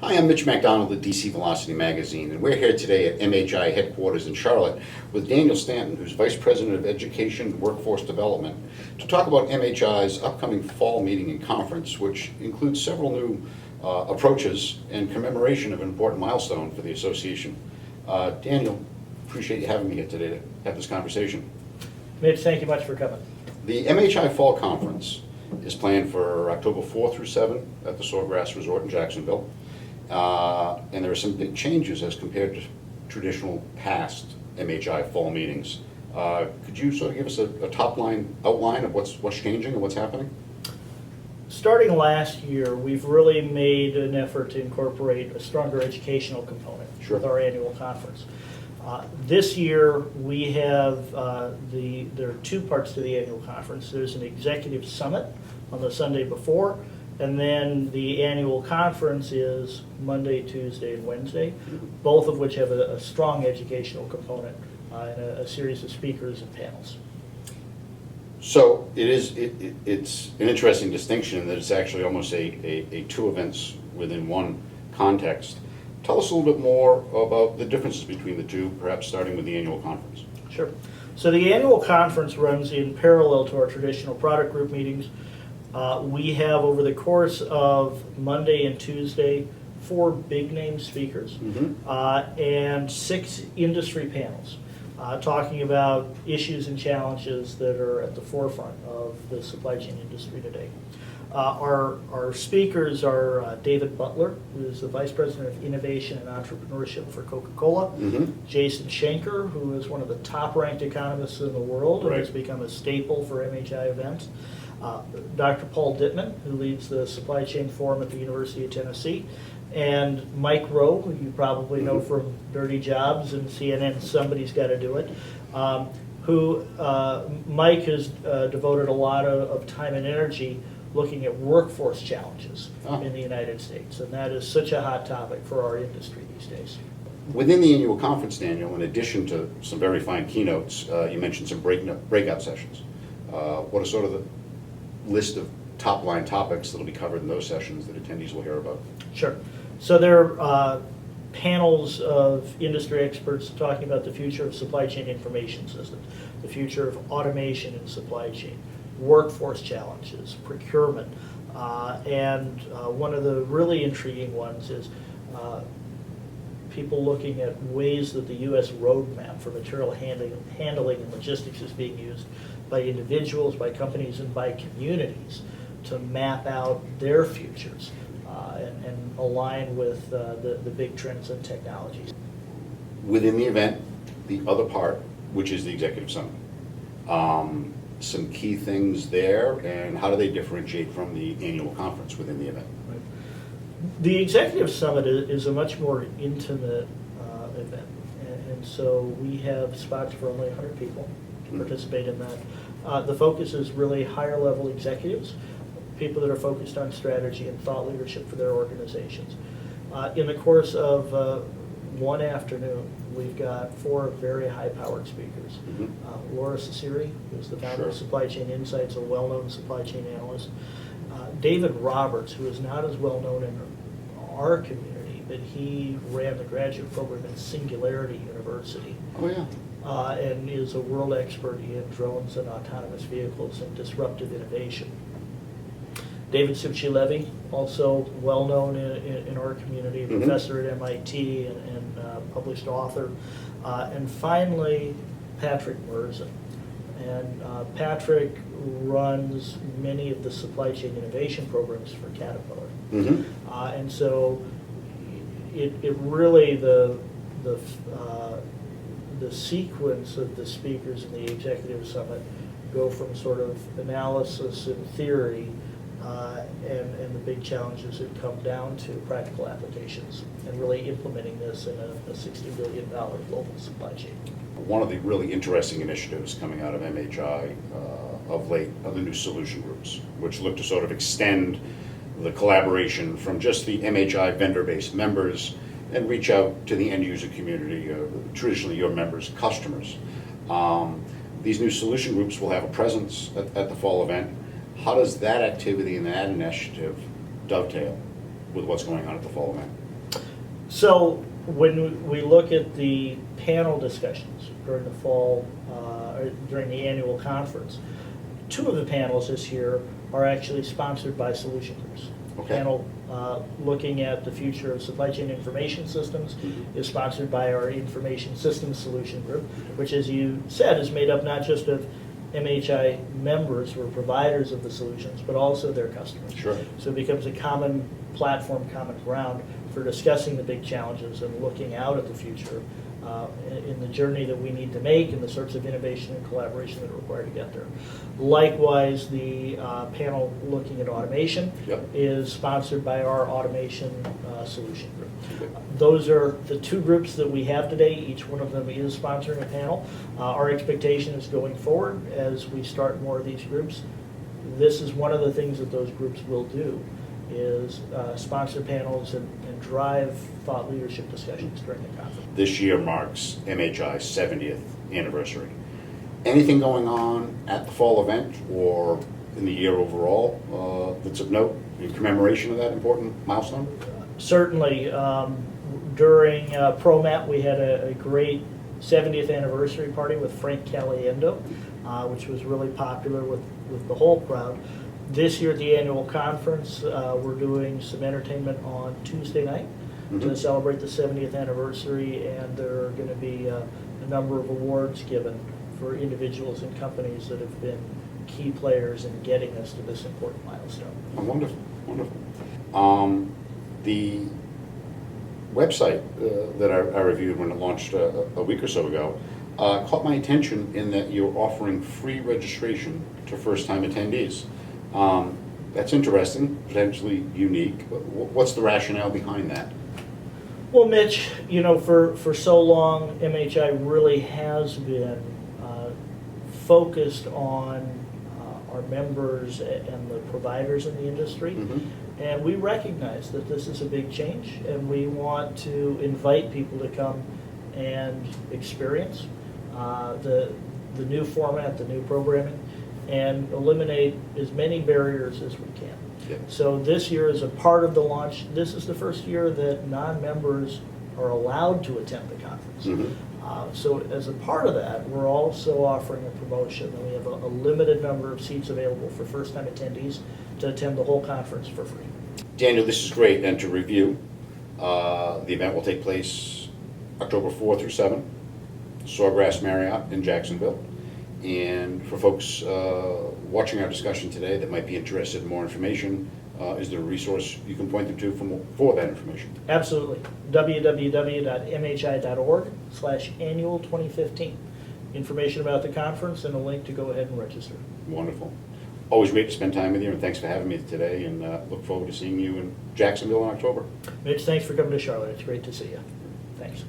Hi, I'm Mitch McDonald at DC Velocity Magazine, and we're here today at MHI headquarters in Charlotte with Daniel Stanton, who's Vice President of Education and Workforce Development, to talk about MHI's upcoming fall meeting and conference, which includes several new approaches and commemoration of an important milestone for the association. Daniel, appreciate you having me here today to have this conversation. Mitch, thank you much for coming. The MHI Fall Conference is planned for October 4 through 7 at the Sawgrass Resort in Jacksonville. And there are some big changes as compared to traditional past MHI fall meetings. Could you sort of give us a top-line outline of what's changing and what's happening? Starting last year, we've really made an effort to incorporate a stronger educational component with our annual conference. This year, we have there are two parts to the annual conference. There's an executive summit on the Sunday before, and then the annual conference is Monday, Tuesday, and Wednesday, both of which have a strong educational component and a series of speakers and panels. So it's an interesting distinction in that it's actually almost a two events within one context. Tell us a little bit more about the differences between the two, perhaps starting with the annual conference. Sure. So the annual conference runs in parallel to our traditional product group meetings. We have, over the course of Monday and Tuesday, 4 big-name speakers and 6 industry panels talking about issues and challenges that are at the forefront of the supply chain industry today. Our speakers are David Butler, who is the Vice President of Innovation and Entrepreneurship for Coca-Cola, Jason Schenker, who is one of the top-ranked economists in the world and has become a staple for MHI events, Dr. Paul Dittman, who leads the Supply Chain Forum at the University of Tennessee, and Mike Rowe, who you probably know from Dirty Jobs and CNN, Somebody's Got to Do It, Mike has devoted a lot of time and energy looking at workforce challenges in the United States, and that is such a hot topic for our industry these days. Within the annual conference, Daniel, in addition to some very fine keynotes, you mentioned some breakout sessions. What are sort of the list of top-line topics that will be covered in those sessions that attendees will hear about? Sure. So there are panels of industry experts talking about the future of supply chain information systems, the future of automation in supply chain, workforce challenges, procurement, and one of the really intriguing ones is people looking at ways that the U.S. roadmap for material handling and logistics is being used by individuals, by companies, and by communities to map out their futures and align with the big trends and technologies. Within the event, the other part, which is the executive summit. Some key things there, and how do they differentiate from the annual conference within the event? Right. The executive summit is a much more intimate event, and so we have spots for only 100 people to participate in that. The focus is really higher level executives, people that are focused on strategy and thought leadership for their organizations. In the course of one afternoon, we've got 4 very high-powered speakers. Laura Ciceri, who's the founder of Supply Chain Insights, a well-known supply chain analyst. David Roberts, who is not as well-known in our community, but he ran the graduate program at Singularity University. Oh, yeah. And is a world expert in drones and autonomous vehicles and disruptive innovation. David Succi-Levy, also well-known in our community, professor at MIT and published author. And finally, Patrick Merzen. And Patrick runs many of the supply chain innovation programs for Caterpillar. And so it really, the sequence of the speakers in the executive summit go from sort of analysis and theory and the big challenges that come down to practical applications and really implementing this in a $60 billion global supply chain. One of the really interesting initiatives coming out of MHI of late are the new solution groups, which look to sort of extend the collaboration from just the MHI vendor-based members and reach out to the end-user community, traditionally your members, customers. These new solution groups will have a presence at the fall event. How does that activity and that initiative dovetail with what's going on at the fall event? So when we look at the panel discussions during the fall, or during the annual conference, two of the panels this year are actually sponsored by solution groups. Okay. Panel looking at the future of supply chain information systems is sponsored by our Information Systems Solution Group, which, as you said, is made up not just of MHI members who are providers of the solutions, but also their customers. Sure. So it becomes a common platform, common ground for discussing the big challenges and looking out at the future in the journey that we need to make and the sorts of innovation and collaboration that are required to get there. Likewise, the panel looking at automation Yep. is sponsored by our Automation Solution Group. Okay. Those are the two groups that we have today. Each one of them is sponsoring a panel. Our expectation is going forward as we start more of these groups. This is one of the things that those groups will do, is sponsor panels and drive thought leadership discussions during the conference. This year marks MHI's 70th anniversary. Anything going on at the fall event or in the year overall that's of note in commemoration of that important milestone? Certainly, during ProMat, we had a great 70th anniversary party with Frank Caliendo, which was really popular with the whole crowd. This year at the annual conference, we're doing some entertainment on Tuesday night to celebrate the 70th anniversary, and there are going to be a number of awards given for individuals and companies that have been key players in getting us to this important milestone. Oh, wonderful, wonderful. The website that I reviewed when it launched a week or so ago caught my attention in that you're offering free registration to first-time attendees. That's interesting, potentially unique. What's the rationale behind that? Well, Mitch, you know, for so long, MHI really has been focused on our members and the providers in the industry. And we recognize that this is a big change, and we want to invite people to come and experience the new format, the new programming, and eliminate as many barriers as we can. Yeah. So this year, as a part of the launch, this is the first year that non-members are allowed to attend the conference. So as a part of that, we're also offering a promotion, and we have a limited number of seats available for first-time attendees to attend the whole conference for free. Daniel, this is great, and to review, the event will take place October 4 through 7, Sawgrass Marriott in Jacksonville. And for folks watching our discussion today that might be interested in more information, is there a resource you can point them to for that information? Absolutely. www.mhi.org/annual2015. Information about the conference and a link to go ahead and register. Wonderful. Always great to spend time with you, and thanks for having me today, and look forward to seeing you in Jacksonville in October. Mitch, thanks for coming to Charlotte. It's great to see you. Thanks.